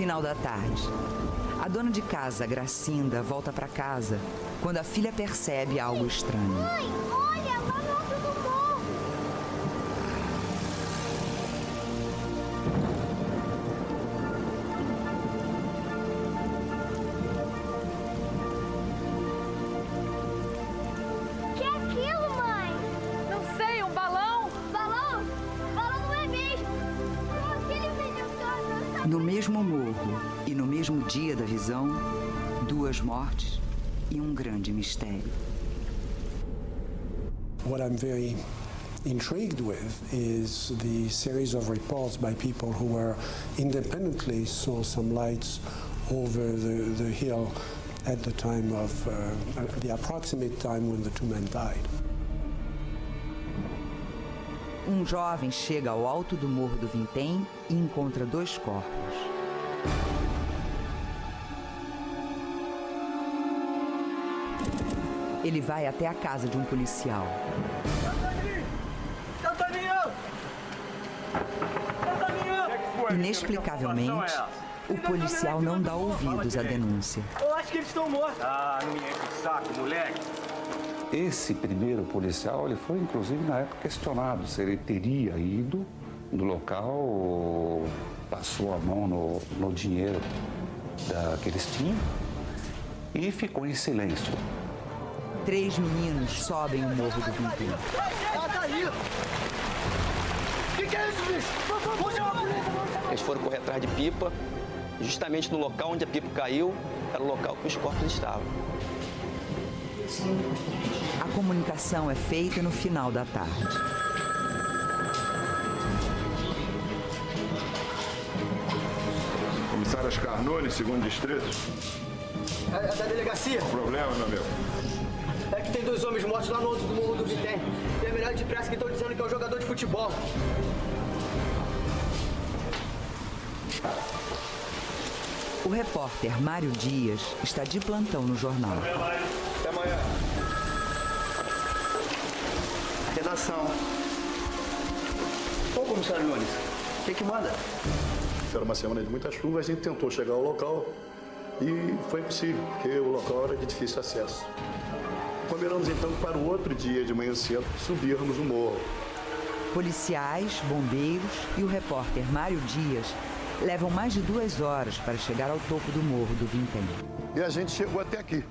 Final da tarde. A dona de casa, Gracinda, volta para casa quando a filha percebe algo estranho. Mãe, olha, lá no alto do morro. O que é aquilo, mãe? Não sei, um balão? Balão? Balão não é mesmo. Aquele menino que eu No mesmo morro e no mesmo dia da visão, 2 mortes e um grande mistério. What I'm very intrigued with is the series of reports by people who were independently saw some lights over the hill at the time of the approximate time when the 2 men died. Um jovem chega ao alto do Morro do Vintém e encontra 2 corpos. Ele vai até a casa de um policial. Inexplicavelmente, o policial não dá ouvidos à denúncia. Eu acho que eles estão mortos. Ah, não me enche o saco, moleque. Esse primeiro policial, ele foi inclusive na época questionado se ele teria ido no local, passou a mão no dinheiro que eles tinham e ficou em silêncio. 3 meninos sobem o Morro do Vintém. Ela tá aí. O que é isso, bicho? Eles foram correr atrás de pipa, justamente no local onde a pipa caiu, era o local que os corpos estavam. A comunicação é feita no final da tarde. Comissário Scarnoni, 2º distrito. É da delegacia. Qual o problema, meu amigo? É que tem 2 homens mortos lá no outro do Morro do Vintém. Tem a melhor de pressa que estão dizendo que é um jogador de futebol. O repórter Mário Dias está de plantão no jornal. Até amanhã. Redação. Ô, comissário Nunes, o que manda? Era uma semana de muita chuva, a gente tentou chegar ao local e foi impossível, porque o local era de difícil acesso. Combinamos então para o outro dia de manhã cedo subirmos o morro. Policiais, bombeiros e o repórter Mário Dias levam mais de 2 horas para chegar ao topo do Morro do Vintém. E a gente chegou até aqui.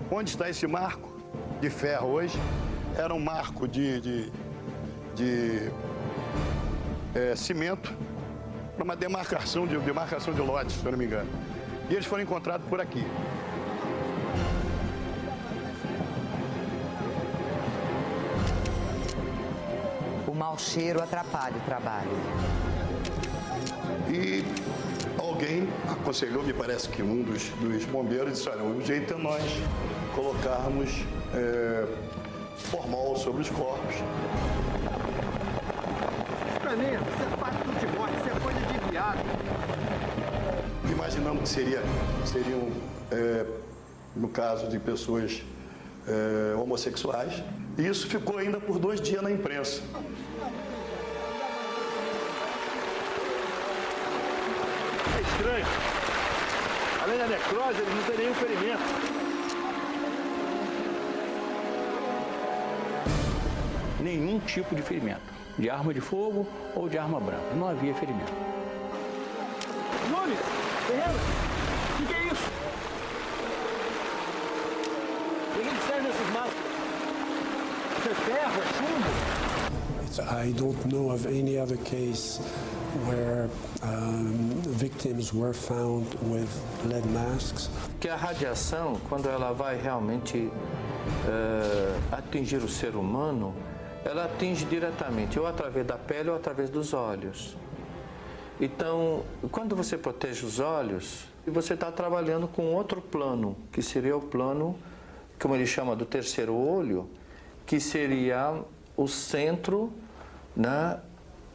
Onde está esse marco de ferro hoje? Era um marco de cimento para uma demarcação de lotes, se eu não me engano. E eles foram encontrados por aqui. O mau cheiro atrapalha o trabalho. E alguém aconselhou, me parece que um dos bombeiros, disse, olha, o jeito é nós colocarmos formol sobre os corpos. Pra mim, isso é parte do futebol, isso é coisa de viado. Imaginamos que seriam, no caso de pessoas homossexuais, e isso ficou ainda por 2 dias na imprensa. É estranho. Além da necrose, eles não têm nenhum ferimento. Nenhum tipo de ferimento. De arma de fogo ou de arma branca. Não havia ferimento. Nunes, Ferreira, o que é isso? O que serve essas máscaras? Isso é ferro, é chumbo? I don't know of any other case where victims were found with lead masks. Que a radiação, quando ela vai realmente atingir o ser humano, ela atinge diretamente, ou através da pele ou através dos olhos. Então, quando você protege os olhos, você está trabalhando com outro plano, que seria o plano, como ele chama, do terceiro olho, que seria o centro, né,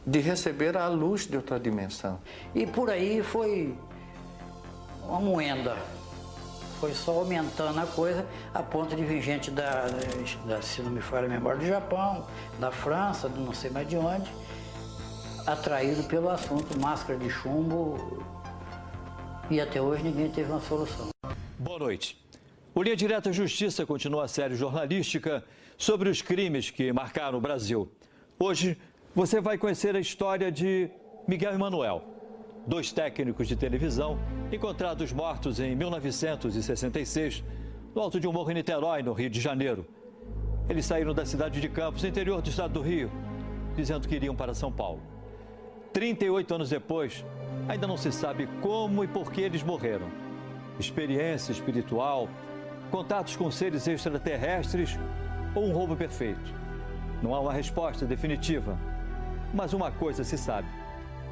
de receber a luz de outra dimensão. E por aí foi uma moenda. Foi só aumentando a coisa, a ponto de vir gente se não me falha a memória, do Japão, da França, não sei mais de onde, atraído pelo assunto máscara de chumbo E até hoje ninguém teve uma solução. Boa noite. O Linha Direta Justiça continua a série jornalística sobre os crimes que marcaram o Brasil. Hoje, você vai conhecer a história de Miguel e Manuel, 2 técnicos de televisão encontrados mortos em 1966, no alto de um morro em Niterói, no Rio de Janeiro. Eles saíram da cidade de Campos, no interior do estado do Rio, dizendo que iriam para São Paulo. 38 anos depois, ainda não se sabe como e por que eles morreram. Experiência espiritual, contatos com seres extraterrestres ou um roubo perfeito? Não há uma resposta definitiva, mas uma coisa se sabe.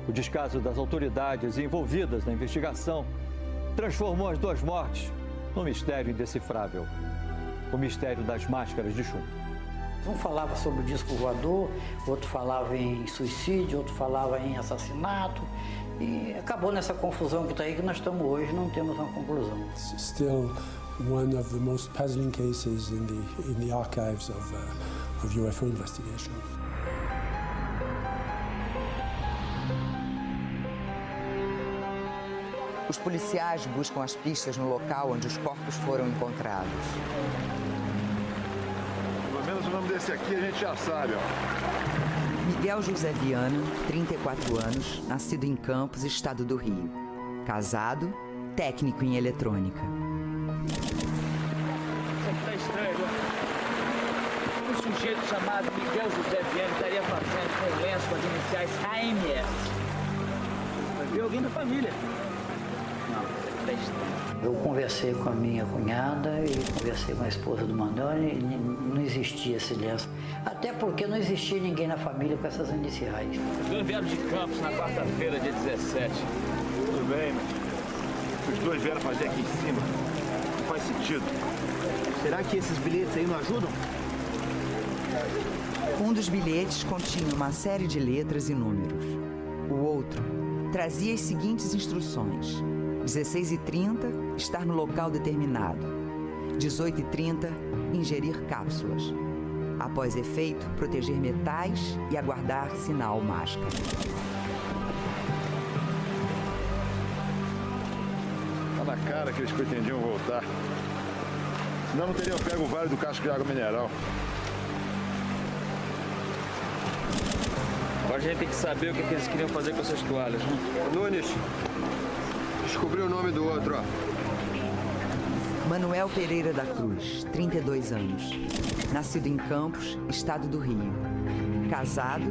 O descaso das autoridades envolvidas na investigação transformou as 2 mortes num mistério indecifrável. O mistério das máscaras de chumbo. Um falava sobre o disco voador, outro falava em suicídio, outro falava em assassinato. E acabou nessa confusão que está aí, que nós estamos hoje, não temos uma conclusão. It's still one of the most puzzling cases in the archives of UFO investigation. Os policiais buscam as pistas no local onde os corpos foram encontrados. Pelo menos o nome desse aqui a gente já sabe, ó. Miguel José Viana, 34 anos, nascido em Campos, estado do Rio. Casado, técnico em eletrônica. Isso aqui tá estranho, viu? Um sujeito chamado Miguel José Viana estaria fazendo com o lenço com as iniciais AMS. Vai ver alguém da família. Não, tá estranho. Eu conversei com a minha cunhada e conversei com a esposa do Manuel e não existia esse lenço. Até porque não existia ninguém na família com essas iniciais. Os 2 vieram de Campos na quarta-feira, dia 17. Tudo bem, mas os 2 vieram fazer aqui em cima. Não faz sentido. Será que esses bilhetes aí não ajudam? Um dos bilhetes continha uma série de letras e números. O outro trazia as seguintes instruções: 16h30, estar no local determinado. 18h30, ingerir cápsulas. Após efeito, proteger metais e aguardar sinal máscara. Tá na cara que eles pretendiam voltar. Senão não teriam pego o Vale do Casco de Água Mineral. Agora a gente tem que saber o que eles queriam fazer com essas toalhas, né? Nunes, descobri o nome do outro, ó. Manuel Pereira da Cruz, 32 anos. Nascido em Campos, estado do Rio. Casado,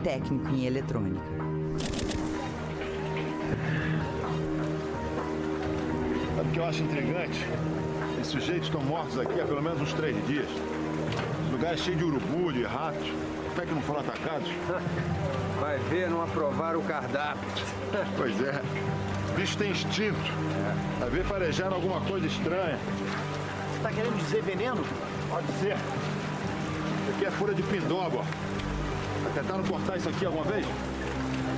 técnico em eletrônica. Sabe o que eu acho intrigante? Esses sujeitos estão mortos aqui há pelo menos uns 3 dias. Esse lugar é cheio de urubu, de ratos. Como é que não foram atacados? Vai ver, não aprovaram o cardápio. Pois é. O bicho tem instinto. Vai ver farejar alguma coisa estranha. Você tá querendo dizer veneno? Pode ser. Isso aqui é folha de pindoba, ó. Já tentaram cortar isso aqui alguma vez?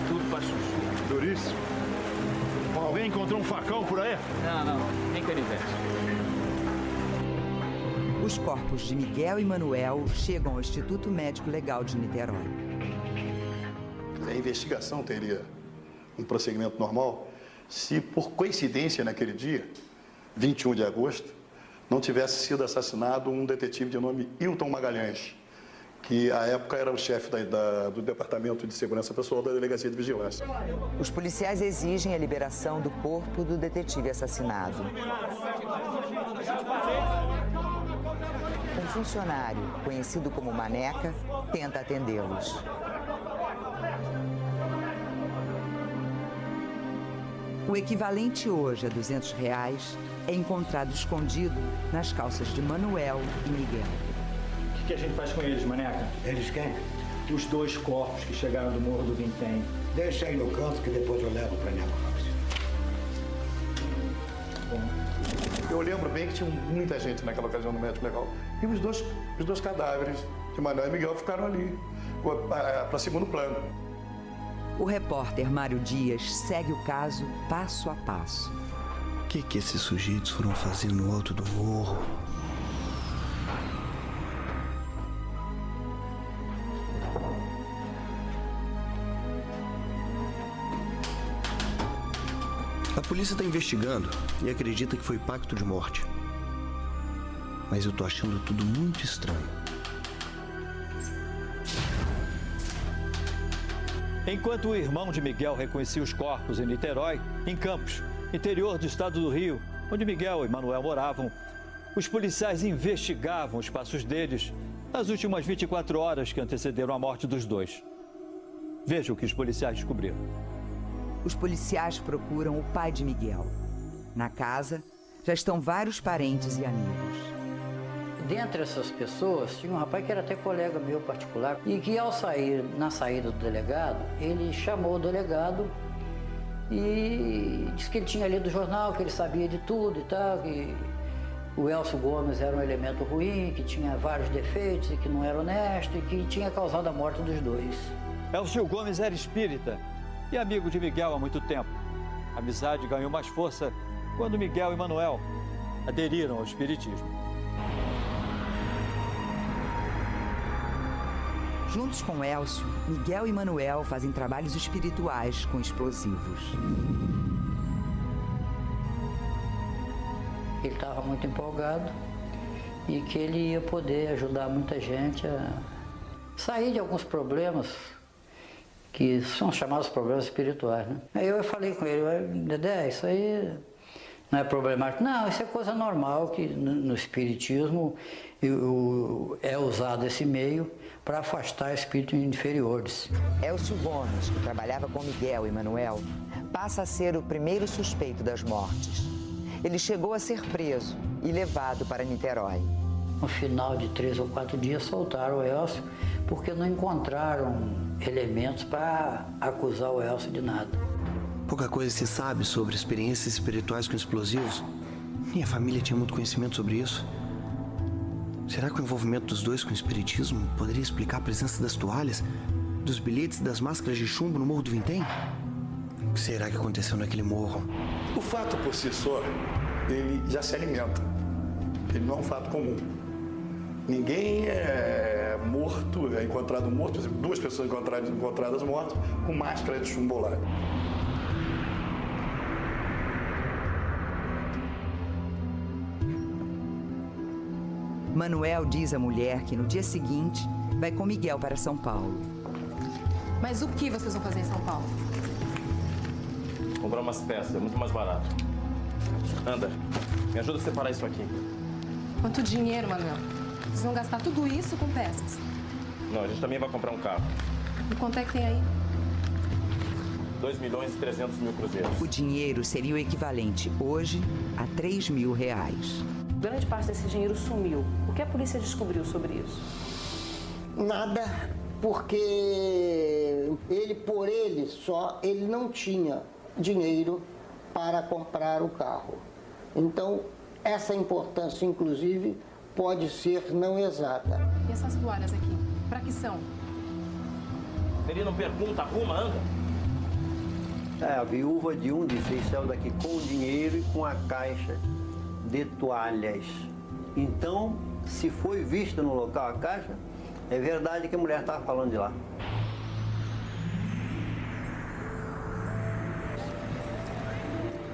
Tudo pra chuchu. Duríssimo. Alguém encontrou um facão por aí? Não, nem canivete. Os corpos de Miguel e Manuel chegam ao Instituto Médico Legal de Niterói. A investigação teria um prosseguimento normal se, por coincidência, naquele dia, 21 de agosto, não tivesse sido assassinado um detetive de nome Hilton Magalhães, que à época era o chefe do Departamento de Segurança Pessoal da Delegacia de Vigilância. Os policiais exigem a liberação do corpo do detetive assassinado. Um funcionário, conhecido como Maneca, tenta atendê-los. O equivalente hoje a R$200 é encontrado escondido nas calças de Manuel e Miguel. O que a gente faz com eles, Maneca? Eles quem? Os 2 corpos que chegaram do Morro do Vintém. Deixa aí no canto que depois eu levo pra necrópsia. Eu lembro bem que tinha muita gente naquela ocasião no médico legal. E os dois cadáveres de Manuel e Miguel ficaram ali, para segundo plano. O repórter Mário Dias segue o caso passo a passo. O que esses sujeitos foram fazer no alto do morro? A polícia está investigando e acredita que foi pacto de morte. Mas eu tô achando tudo muito estranho. Enquanto o irmão de Miguel reconhecia os corpos em Niterói, em Campos, interior do estado do Rio, onde Miguel e Manuel moravam, os policiais investigavam os passos deles nas últimas 24 horas que antecederam a morte dos dois. Veja o que os policiais descobriram. Os policiais procuram o pai de Miguel. Na casa, já estão vários parentes e amigos. Dentre essas pessoas, tinha um rapaz que era até colega meu particular, e que ao sair, na saída do delegado, ele chamou o delegado e disse que ele tinha lido o jornal, que ele sabia de tudo e tal, que o Elcio Gomes era um elemento ruim, que tinha vários defeitos e que não era honesto e que tinha causado a morte dos dois. Elcio Gomes era espírita e amigo de Miguel há muito tempo. A amizade ganhou mais força quando Miguel e Manuel aderiram ao espiritismo. Juntos com Elcio, Miguel e Manuel fazem trabalhos espirituais com explosivos. Ele estava muito empolgado e que ele ia poder ajudar muita gente a sair de alguns problemas que são chamados problemas espirituais, né? Aí eu falei com ele: Dedé, isso aí não é problemático. Não, isso é coisa normal, que no espiritismo é usado esse meio para afastar espíritos inferiores. Elcio Gomes, que trabalhava com Miguel e Manuel, passa a ser o primeiro suspeito das mortes. Ele chegou a ser preso e levado para Niterói. No final de 3 ou 4 dias soltaram o Elcio porque não encontraram elementos para acusar o Elcio de nada. Pouca coisa se sabe sobre experiências espirituais com explosivos. Minha família tinha muito conhecimento sobre isso. Será que o envolvimento dos dois com o espiritismo poderia explicar a presença das toalhas, dos bilhetes e das máscaras de chumbo no Morro do Vintém? O que será que aconteceu naquele morro? O fato por si só, ele já se alimenta. Ele não é um fato comum. Ninguém é morto, é encontrado morto, por exemplo, 2 pessoas encontradas mortas com máscara de chumbo lá. Manuel diz à mulher que no dia seguinte vai com Miguel para São Paulo. Mas o que vocês vão fazer em São Paulo? Comprar umas peças, é muito mais barato. Anda, me ajuda a separar isso aqui. Quanto dinheiro, Manuel? Vocês vão gastar tudo isso com peças? Não, a gente também vai comprar um carro. E quanto é que tem aí? 2.300.000 cruzeiros. O dinheiro seria o equivalente, hoje, a 3 mil reais. Grande parte desse dinheiro sumiu. O que a polícia descobriu sobre isso? Nada, porque ele não tinha dinheiro para comprar o carro. Então, essa importância, inclusive, pode ser não exata. E essas toalhas aqui, para que são? Ele não pergunta, arruma, anda. A viúva de um de vocês saiu daqui com o dinheiro e com a caixa de toalhas. Então, se foi vista no local a caixa, é verdade que a mulher estava falando de lá.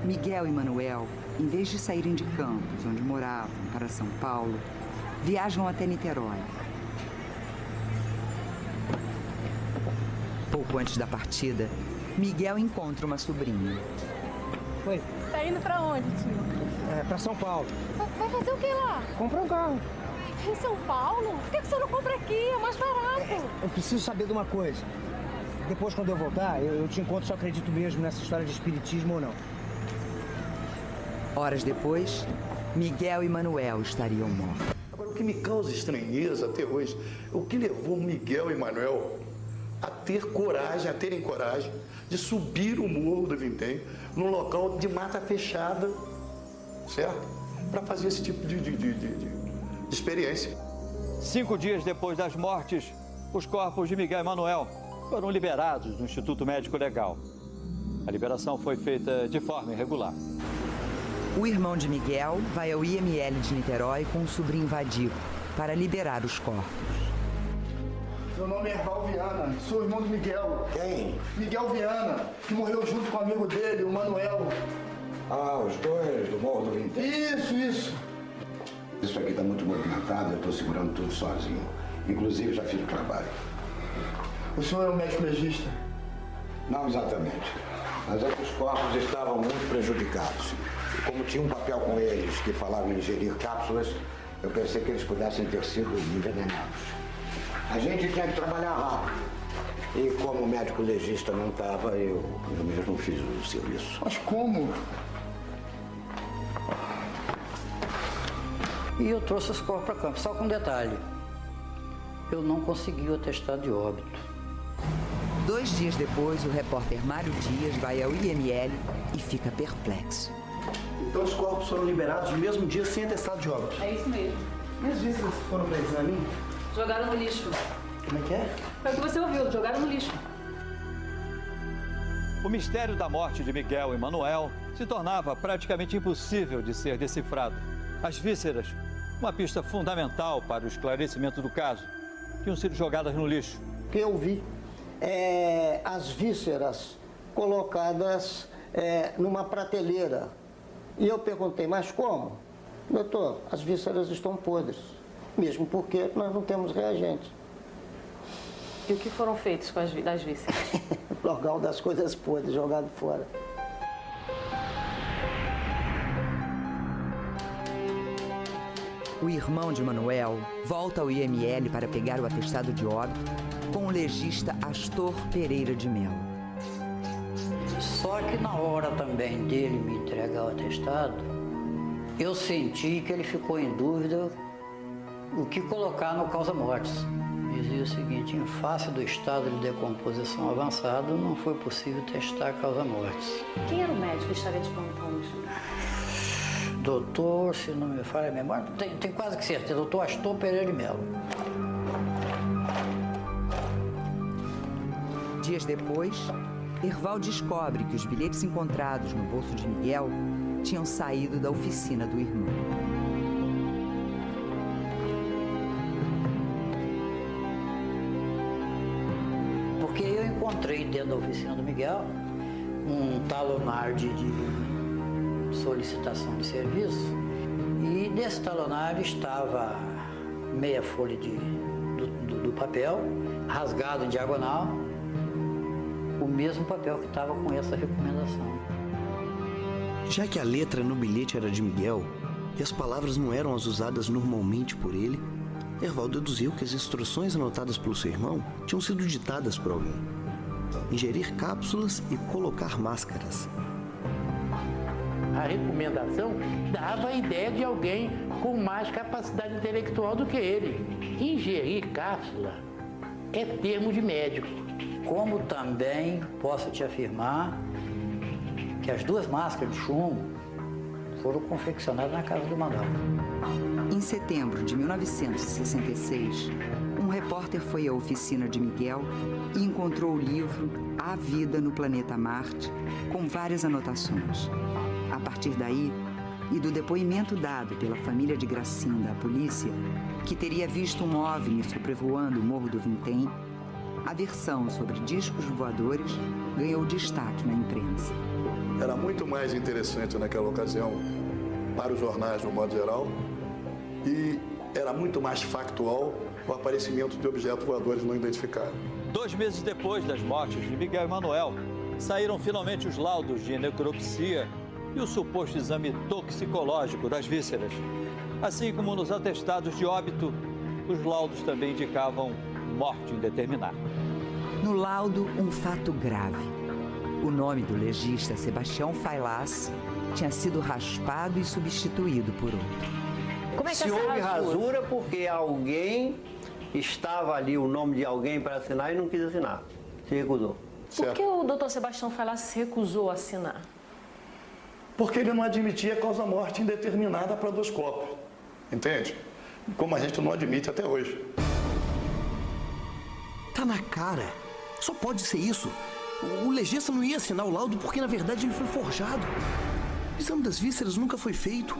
Miguel e Manuel, em vez de saírem de Campos, onde moravam, para São Paulo, viajam até Niterói. Pouco antes da partida, Miguel encontra uma sobrinha. Oi. Tá indo pra onde, tio? Pra São Paulo. Vai fazer o que lá? Comprar um carro. Em São Paulo? Por que você não compra aqui? É mais barato. Eu preciso saber de uma coisa. Depois, quando eu voltar, eu te encontro se eu acredito mesmo nessa história de espiritismo ou não. Horas depois, Miguel e Manuel estariam mortos. Agora, o que me causa estranheza até hoje, o que levou Miguel e Manuel a terem coragem de subir o Morro do Vintém num local de mata fechada, certo? Para fazer esse tipo de experiência. 5 dias depois das mortes, os corpos de Miguel e Manuel foram liberados do Instituto Médico Legal. A liberação foi feita de forma irregular. O irmão de Miguel vai ao IML de Niterói com o sobrinho Vadir para liberar os corpos. Meu nome é Erval Viana, sou irmão do Miguel. Quem? Miguel Viana, que morreu junto com o amigo dele, o Manuel. Ah, os dois do Morro do Vintém. Isso. Isso aqui está muito movimentado, eu estou segurando tudo sozinho. Inclusive, já fiz o trabalho. O senhor é um médico legista? Não exatamente. Mas é que os corpos estavam muito prejudicados. E como tinha um papel com eles que falava em ingerir cápsulas, eu pensei que eles pudessem ter sido envenenados. A gente tinha que trabalhar rápido. E como o médico legista não estava, eu mesmo fiz o serviço. Mas como? E eu trouxe os corpos para campo, só com um detalhe. Eu não consegui o atestado de óbito. 2 dias depois, o repórter Mário Dias vai ao IML e fica perplexo. Então os corpos foram liberados no mesmo dia sem atestado de óbito? É isso mesmo. E as vísceras foram para exame? Jogaram no lixo. Como é que é? Foi o que você ouviu, jogaram no lixo. O mistério da morte de Miguel e Manuel se tornava praticamente impossível de ser decifrado. As vísceras, uma pista fundamental para o esclarecimento do caso, tinham sido jogadas no lixo. O que eu vi as vísceras colocadas numa prateleira. E eu perguntei, mas como? Doutor, as vísceras estão podres, mesmo porque nós não temos reagentes. E o que foram feitos com das vísceras? Logal das coisas podres, jogado fora. O irmão de Manuel volta ao IML para pegar o atestado de óbito com o legista Astor Pereira de Melo. Só que na hora também dele me entregar o atestado, eu senti que ele ficou em dúvida o que colocar no causa-mortes. Dizia o seguinte: em face do estado de decomposição avançado, não foi possível testar causa-mortes. Quem era o médico que estaria de plantão? Doutor, se não me falha a memória, tem quase que certeza, doutor Astor Pereira de Melo. Dias depois, Erval descobre que os bilhetes encontrados no bolso de Miguel tinham saído da oficina do irmão. Porque eu encontrei dentro da oficina do Miguel um talonário de solicitação de serviço, e nesse talonário estava meia folha do papel, rasgado em diagonal, o mesmo papel que estava com essa recomendação. Já que a letra no bilhete era de Miguel e as palavras não eram as usadas normalmente por ele, Erval deduziu que as instruções anotadas pelo seu irmão tinham sido ditadas por alguém. Ingerir cápsulas e colocar máscaras. A recomendação dava a ideia de alguém com mais capacidade intelectual do que ele. Ingerir cápsula é termo de médico. Como também posso te afirmar que as 2 máscaras de chumbo foram confeccionadas na casa do Manuel. Em setembro de 1966, um repórter foi à oficina de Miguel e encontrou o livro A Vida no Planeta Marte, com várias anotações. A partir daí, e do depoimento dado pela família de Gracinda à polícia, que teria visto um OVNI sobrevoando o Morro do Vintém, a versão sobre discos voadores ganhou destaque na imprensa. Era muito mais interessante naquela ocasião para os jornais, no modo geral, e era muito mais factual o aparecimento de objetos voadores não identificados. 2 meses depois das mortes de Miguel e Manuel, saíram finalmente os laudos de necropsia e o suposto exame toxicológico das vísceras. Assim como nos atestados de óbito, os laudos também indicavam morte indeterminada. No laudo, um fato grave. O nome do legista Sebastião Failás tinha sido raspado e substituído por outro. Como é que Se houve rasura porque alguém estava ali, o nome de alguém para assinar e não quis assinar. Se recusou. Por que o doutor Sebastião Failás se recusou a assinar? Porque ele não admitia causa-morte indeterminada para 2 corpos. Entende? Como a gente não admite até hoje. Tá na cara. Só pode ser isso. O legista não ia assinar o laudo porque, na verdade, ele foi forjado. O exame das vísceras nunca foi feito.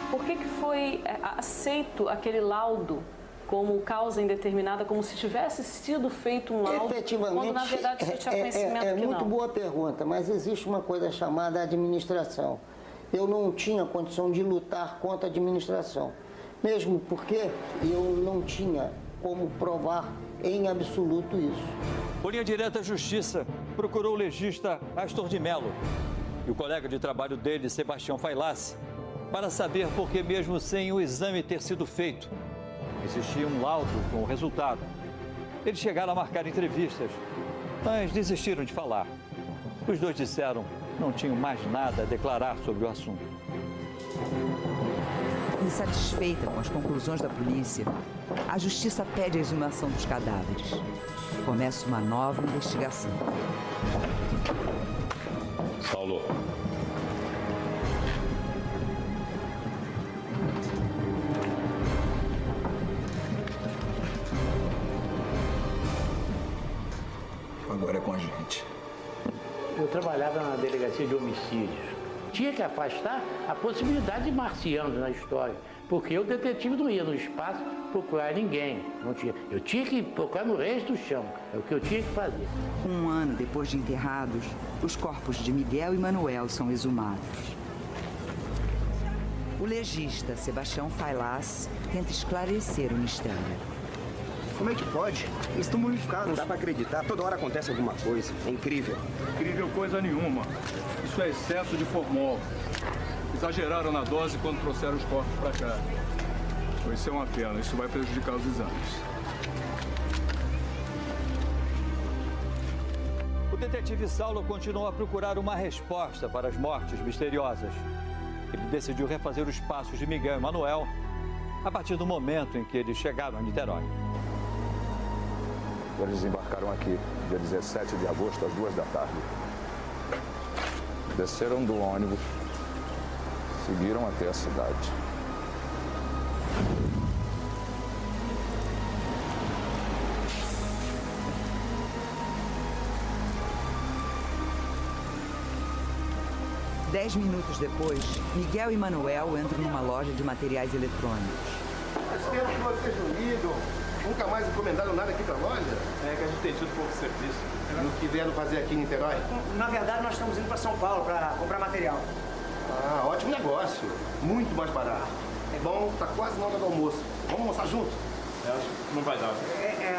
Por que foi aceito aquele laudo como causa indeterminada, como se tivesse sido feito um laudo, quando na verdade você tinha conhecimento que não. É muito boa pergunta, mas existe uma coisa chamada administração. Eu não tinha condição de lutar contra a administração, mesmo porque eu não tinha como provar em absoluto isso. O Linha Direta Justiça procurou o legista Astor de Mello e o colega de trabalho dele, Sebastião Failas, para saber por que, mesmo sem o exame ter sido feito, existia um laudo com o resultado. Eles chegaram a marcar entrevistas, mas desistiram de falar. Os dois disseram que não tinham mais nada a declarar sobre o assunto. Insatisfeita com as conclusões da polícia, a justiça pede a exumação dos cadáveres. Começa uma nova investigação. Saulo. Agora é com a gente. Eu trabalhava na delegacia de homicídios. Tinha que afastar a possibilidade de marcianos na história, porque o detetive não ia no espaço procurar ninguém. Não tinha. Eu tinha que procurar no resto do chão. É o que eu tinha que fazer. Um ano depois de enterrados, os corpos de Miguel e Manuel são exumados. O legista Sebastião Failas tenta esclarecer o mistério. Como é que pode? Eles estão mumificados, não dá pra acreditar. Toda hora acontece alguma coisa. É incrível. Incrível coisa nenhuma. Isso é excesso de formol. Exageraram na dose quando trouxeram os corpos pra cá. Isso é uma pena. Isso vai prejudicar os exames. O detetive Saulo continuou a procurar uma resposta para as mortes misteriosas. Ele decidiu refazer os passos de Miguel e Manuel a partir do momento em que eles chegaram a Niterói. Eles desembarcaram aqui, dia 17 de agosto, às 2 da tarde. Desceram do ônibus, seguiram até a cidade. Dez minutos depois, Miguel e Manuel entram numa loja de materiais eletrônicos. Faz tempo que vocês não ligam. Nunca mais encomendaram nada aqui pra loja? É que a gente tem tido pouco serviço. No que vieram fazer aqui em Niterói? Na verdade, nós estamos indo para São Paulo para comprar material. Ah, ótimo negócio. Muito mais barato. É bom, tá quase na hora do almoço. Vamos almoçar junto? Acho que não vai dar.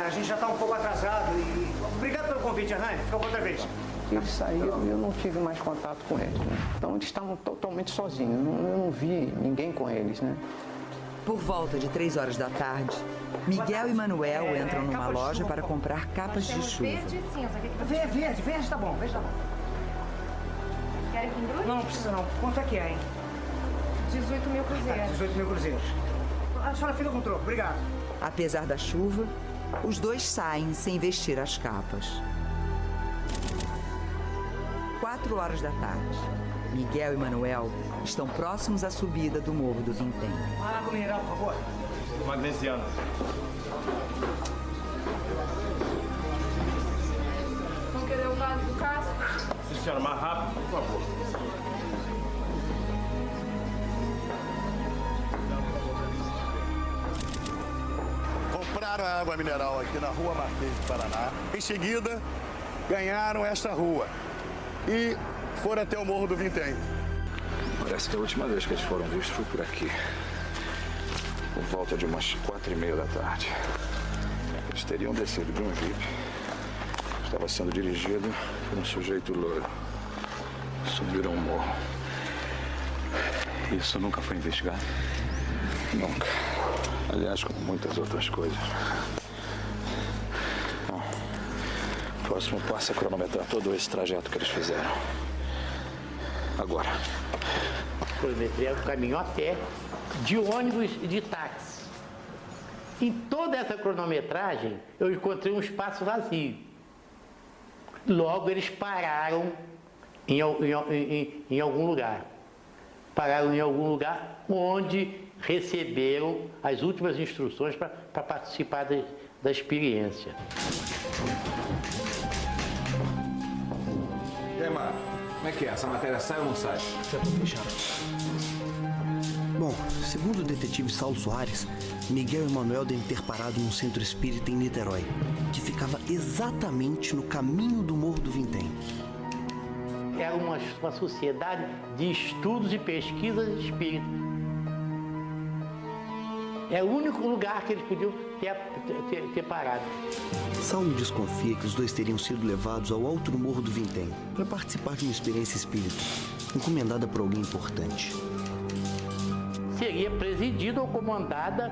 A gente já está um pouco atrasado e... Obrigado pelo convite, Hernani. Fica outra vez. Eles saíram e eu não tive mais contato com eles, né? Então eles estavam totalmente sozinhos. Eu não vi ninguém com eles, né? Por volta de 3 horas da tarde, Miguel e Manuel entram numa loja para comprar capas de chuva. Verde e cinza. Verde tá bom, verde tá bom. Querem com embrulho? Não precisa não. Quanto é que é, hein? 18 mil cruzeiros. 18 mil cruzeiros. A senhora fica com o troco, obrigado. Apesar da chuva, os dois saem sem vestir as capas. 4 horas da tarde. Miguel e Manuel estão próximos à subida do Morro do Vintém. Água mineral, por favor. Magnesiano. Vão querer o vaso do casco? Se senhora, mais rápido, por favor. Compraram a água mineral aqui na Rua Marquês de Paraná. Em seguida, ganharam esta rua e foram até o Morro do Vintém. Parece que a última vez que eles foram vistos foi por aqui. Por volta de umas 4h30 da tarde. Eles teriam descido de um Jeep. Estava sendo dirigido por um sujeito loiro. Subiram o morro. Isso nunca foi investigado? Nunca. Aliás, como muitas outras coisas. Bom, o próximo passo é cronometrar todo esse trajeto que eles fizeram. Agora. Cronometrei o caminho a pé, de ônibus e de táxi. Em toda essa cronometragem, eu encontrei um espaço vazio. Logo, eles pararam em algum lugar. Pararam em algum lugar onde receberam as últimas instruções para participar da experiência. E aí, Mar, como é que é? Essa matéria sai ou não sai? Já tô fechando. Bom, segundo o detetive Saulo Soares, Miguel Emanuel deve ter parado num centro espírita em Niterói, que ficava exatamente no caminho do Morro do Vintém. Era uma sociedade de estudos e pesquisas espíritas. É o único lugar que eles podiam ter parado. Saulo desconfia que os dois teriam sido levados ao alto do Morro do Vintém para participar de uma experiência espírita, encomendada por alguém importante. Seria presidida ou comandada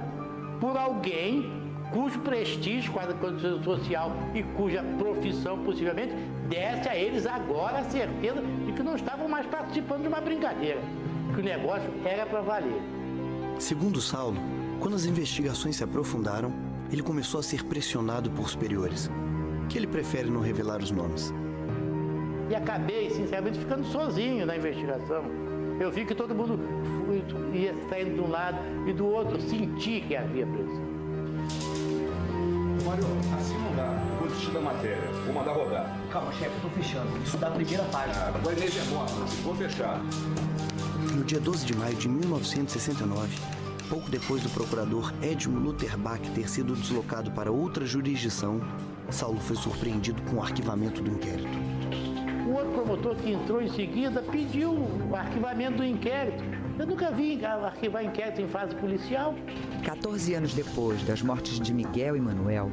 por alguém cujo prestígio, com a condição social e cuja profissão possivelmente desse a eles agora a certeza de que não estavam mais participando de uma brincadeira, que o negócio era para valer. Segundo Saulo, quando as investigações se aprofundaram, ele começou a ser pressionado por superiores, que ele prefere não revelar os nomes. E acabei, sinceramente, ficando sozinho na investigação. Eu vi que todo mundo ia saindo de um lado e do outro, senti que havia pressão. Mário, assim não dá. Vou desistir da matéria. Vou mandar rodar. Calma, chefe, tô fechando. Isso dá a primeira página. Agora a é morta. Vou fechar. No dia 12 de maio de 1969, pouco depois do procurador Edmo Lutherbach ter sido deslocado para outra jurisdição, Saulo foi surpreendido com o arquivamento do inquérito. O outro promotor que entrou em seguida pediu o arquivamento do inquérito. Eu nunca vi arquivar inquérito em fase policial. 14 anos depois das mortes de Miguel Emanuel,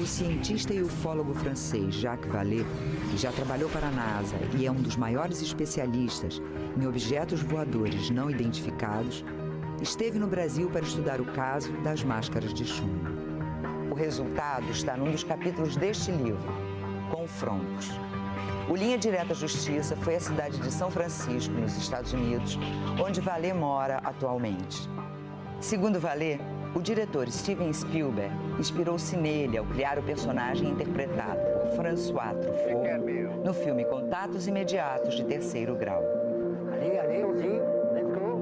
o cientista e ufólogo francês Jacques Vallée, que já trabalhou para a NASA e é um dos maiores especialistas em objetos voadores não identificados, esteve no Brasil para estudar o caso das máscaras de chumbo. O resultado está num dos capítulos deste livro, Confrontos. O Linha Direta Justiça foi a cidade de São Francisco, nos Estados Unidos, onde Vallée mora atualmente. Segundo Vallée, o diretor Steven Spielberg inspirou-se nele ao criar o personagem interpretado por François Truffaut no filme Contatos Imediatos de Terceiro Grau. Let's go.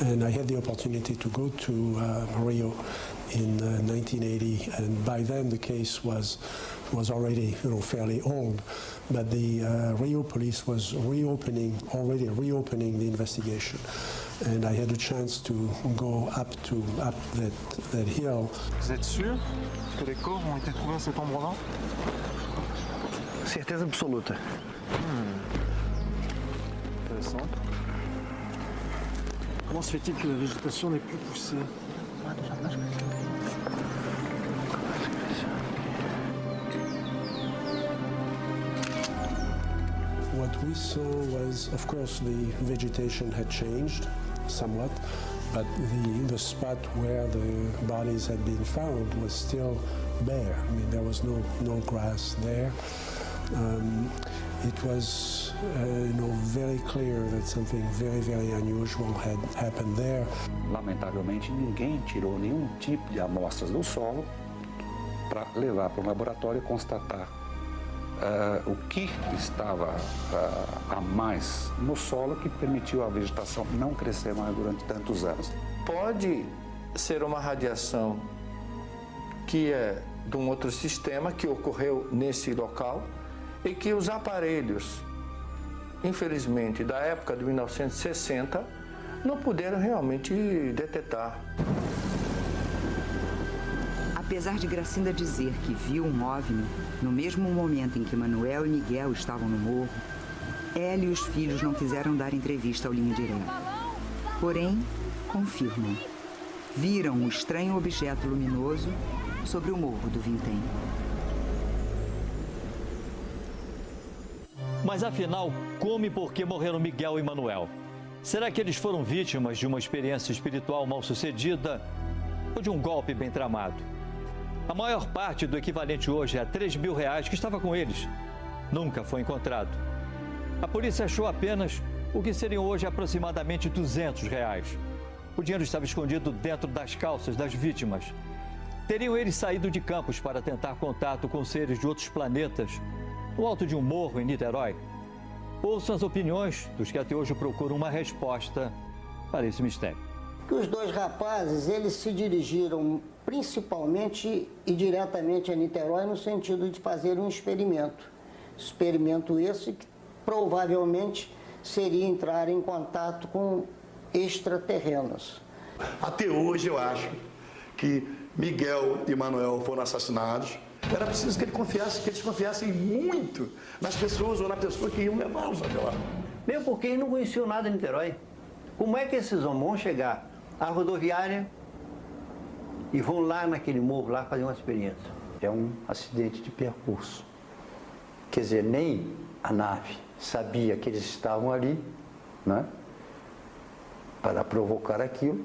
And I had the opportunity to go to Rio in 1980, and by then the case was already fairly old, but the Rio police was already reopening the investigation, and I had a chance to go up that hill. Vous êtes sûr que les corps ont été trouvés à cet endroit-là? Certeza absoluta. Intéressant. Comment se fait-il que la végétation n'est plus poussée? What we saw was, of course, the vegetation had changed somewhat, but the spot where the bodies had been found was still bare. I mean, there was no grass there. It was, very clear that something very, very unusual had happened there. Lamentavelmente, ninguém tirou nenhum tipo de amostras do solo para levar para o laboratório e constatar o que estava a mais no solo que permitiu a vegetação não crescer mais durante tantos anos. Pode ser uma radiação que é de um outro sistema que ocorreu nesse local e que os aparelhos, infelizmente, da época de 1960, não puderam realmente detectar. Apesar de Gracinda dizer que viu um OVNI no mesmo momento em que Manuel e Miguel estavam no morro, ela e os filhos não quiseram dar entrevista ao Linha Direta. Porém, confirmam. Viram um estranho objeto luminoso sobre o Morro do Vintém. Mas afinal, como e por que morreram Miguel e Manuel? Será que eles foram vítimas de uma experiência espiritual mal sucedida ou de um golpe bem tramado? A maior parte do equivalente hoje a R$3.000 que estava com eles nunca foi encontrado. A polícia achou apenas o que seriam hoje aproximadamente R$200. O dinheiro estava escondido dentro das calças das vítimas. Teriam eles saído de Campos para tentar contato com seres de outros planetas no alto de um morro em Niterói? Ouçam as opiniões dos que até hoje procuram uma resposta para esse mistério. Que os dois rapazes, eles se dirigiram principalmente e diretamente a Niterói no sentido de fazer um experimento. Experimento esse que provavelmente seria entrar em contato com extraterrenos. Até hoje eu acho que Miguel e Manuel foram assassinados. Era preciso que eles confiassem muito nas pessoas ou na pessoa que iam levá-los até lá. Mesmo porque eles não conheciam nada de Niterói. Como é que esses homens vão chegar à rodoviária e vão lá naquele morro lá fazer uma experiência? É um acidente de percurso. Quer dizer, nem a nave sabia que eles estavam ali, né, para provocar aquilo,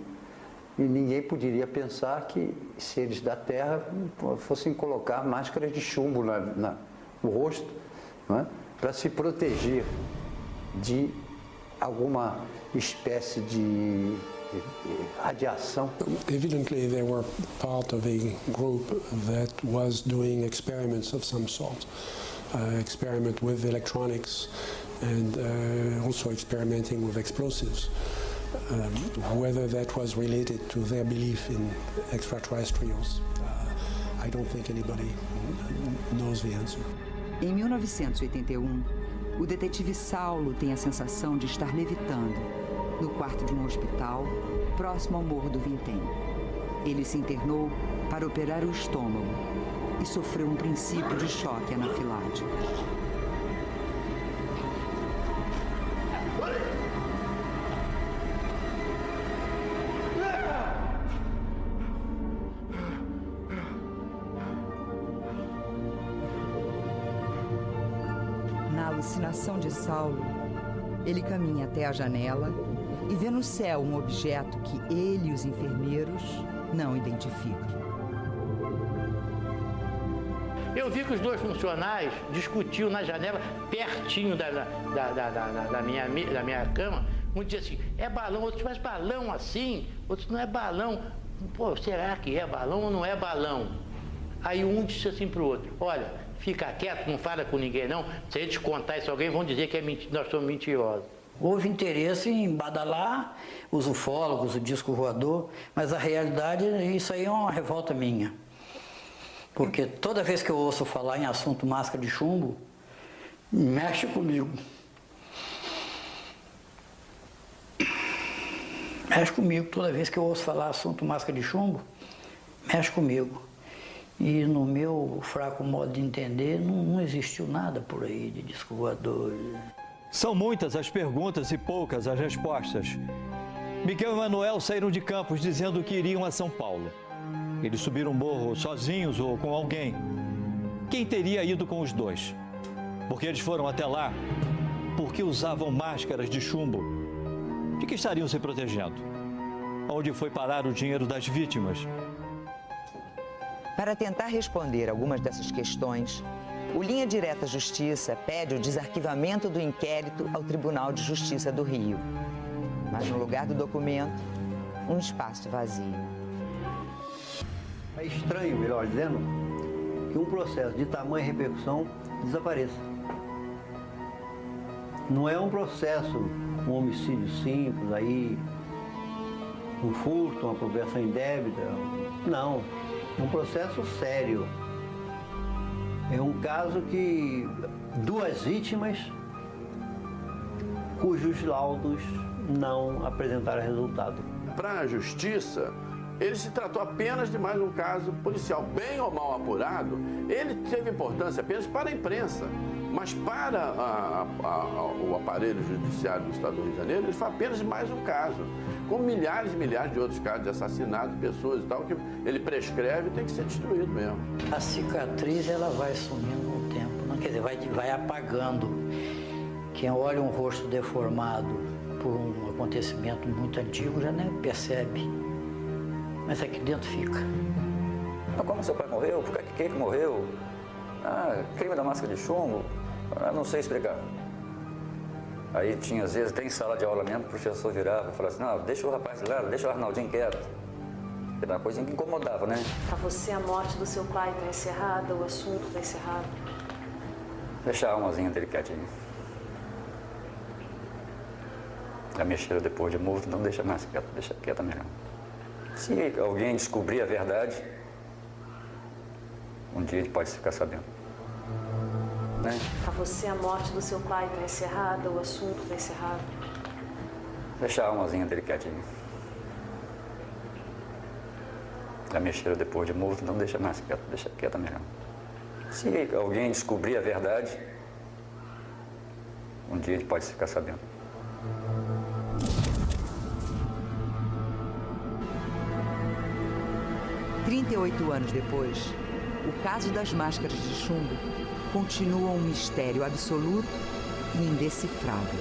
e ninguém poderia pensar que seres da Terra fossem colocar máscaras de chumbo no rosto, né, para se proteger de alguma espécie de radiação. Evidently, they were part of a group that was doing experiments of some sort. Experiment with electronics and also experimenting with explosives. Whether that was related to their belief in extraterrestrials, I don't think anybody knows the answer. Em 1981, o detetive Saulo tem a sensação de estar levitando no quarto de um hospital próximo ao Morro do Vintém. Ele se internou para operar o estômago e sofreu um princípio de choque anafilático. Na alucinação de Saulo, ele caminha até a janela e vê no céu um objeto que ele e os enfermeiros não identificam. Eu vi que os dois funcionários discutiam na janela, pertinho da minha cama. Um dizia assim, é balão, outros, mas balão assim? Outros, não é balão. Pô, será que é balão ou não é balão? Aí um disse assim para o outro, olha, fica quieto, não fala com ninguém não. Se a gente contar isso a alguém, vão dizer que nós somos mentirosos. Houve interesse em badalar os ufólogos, o disco voador, mas a realidade, isso aí é uma revolta minha. Porque toda vez que eu ouço falar em assunto máscara de chumbo, mexe comigo. Mexe comigo. Toda vez que eu ouço falar assunto máscara de chumbo, mexe comigo. E no meu fraco modo de entender, não existiu nada por aí de disco voador. São muitas as perguntas e poucas as respostas. Miguel e Manuel saíram de Campos dizendo que iriam a São Paulo. Eles subiram o morro sozinhos ou com alguém. Quem teria ido com os dois? Porque eles foram até lá? Porque usavam máscaras de chumbo? De que estariam se protegendo? Onde foi parar o dinheiro das vítimas? Para tentar responder algumas dessas questões, o Linha Direta Justiça pede o desarquivamento do inquérito ao Tribunal de Justiça do Rio. Mas no lugar do documento, um espaço vazio. É estranho, melhor dizendo, que um processo de tamanha repercussão desapareça. Não é um processo, um homicídio simples, aí, um furto, uma apropriação indébita. Não, é um processo sério. É um caso que duas vítimas cujos laudos não apresentaram resultado. Para a justiça, ele se tratou apenas de mais um caso policial, bem ou mal apurado. Ele teve importância apenas para a imprensa, mas para o aparelho judiciário do Estado do Rio de Janeiro, ele foi apenas mais um caso, como milhares e milhares de outros casos de assassinato de pessoas e tal, que ele prescreve e tem que ser destruído mesmo. A cicatriz, ela vai sumindo com o tempo, não? Quer dizer, vai apagando. Quem olha um rosto deformado por um acontecimento muito antigo já nem percebe. Mas aqui dentro fica. Como seu pai morreu? Por que ele morreu? Crime da máscara de chumbo? Não sei explicar. Aí tinha, às vezes, até em sala de aula mesmo, o professor virava e falava assim, não, deixa o rapaz de lado, deixa o Arnaldinho quieto. Era uma coisa que incomodava, né? Para você, a morte do seu pai está encerrada, o assunto está encerrado? Deixa a almazinha dele quietinho. Já mexeram depois de morto, então deixa mais quieto, deixa quieta melhor. Se alguém descobrir a verdade, um dia ele pode ficar sabendo. né? Para você, a morte do seu pai está encerrada, o assunto está encerrado? Deixar a almazinha dele quietinha. Já mexeram depois de morto, não deixa mais quieto, deixa quieta melhor. Se alguém descobrir a verdade, um dia ele pode ficar sabendo. – 38 anos depois, o caso das máscaras de chumbo continua um mistério absoluto e indecifrável.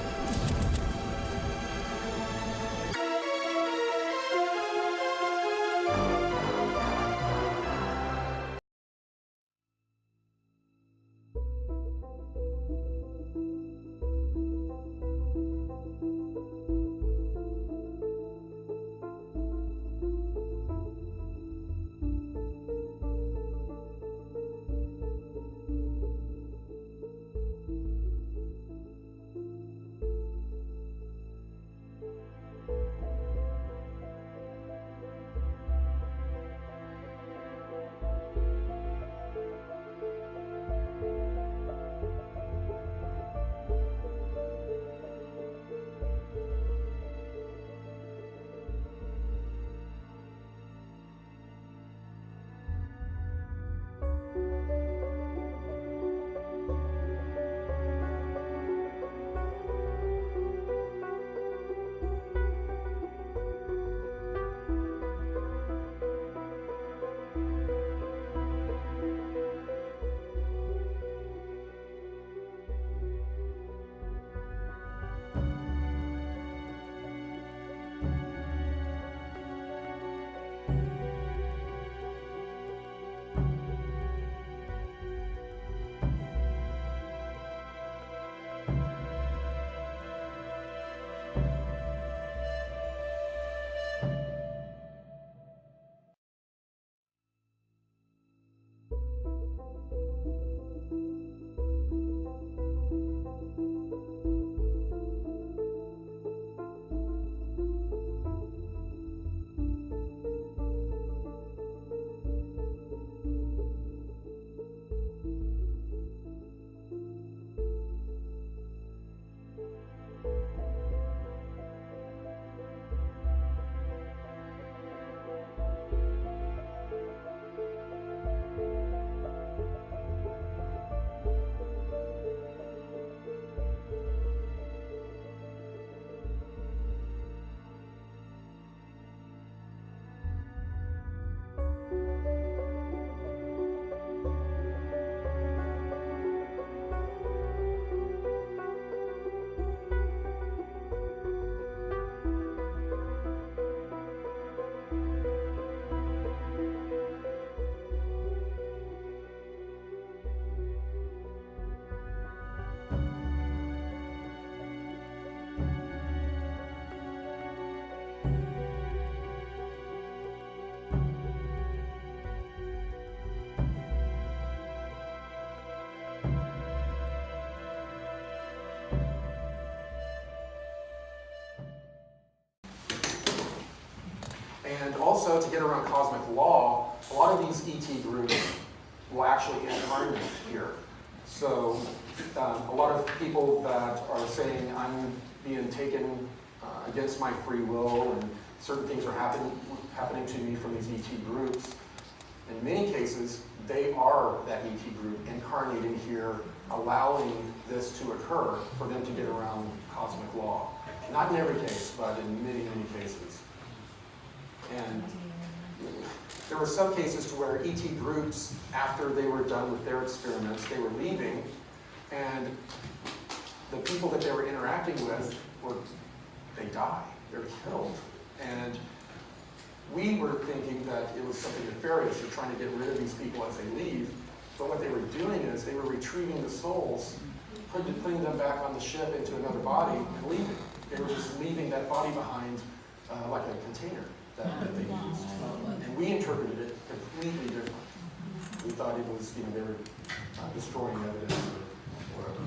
And also, to get around cosmic law, a lot of these ET groups will actually incarnate here. So a lot of people that are saying I'm being taken against my free will and certain things are happening to me from these ET groups, in many cases, they are that ET group incarnating here, allowing this to occur for them to get around cosmic law. Not in every case, but in many, many cases. And there were some cases to where ET groups, after they were done with their experiments, they were leaving, and the people that they were interacting with, they die, they're killed. And we were thinking that it was something nefarious, they're trying to get rid of these people as they leave, but what they were doing is they were retrieving the souls, putting them back on the ship into another body, and leaving. They were just leaving that body behind like a container that they used. And we interpreted it completely different. We thought it was, they were destroying evidence or whatever.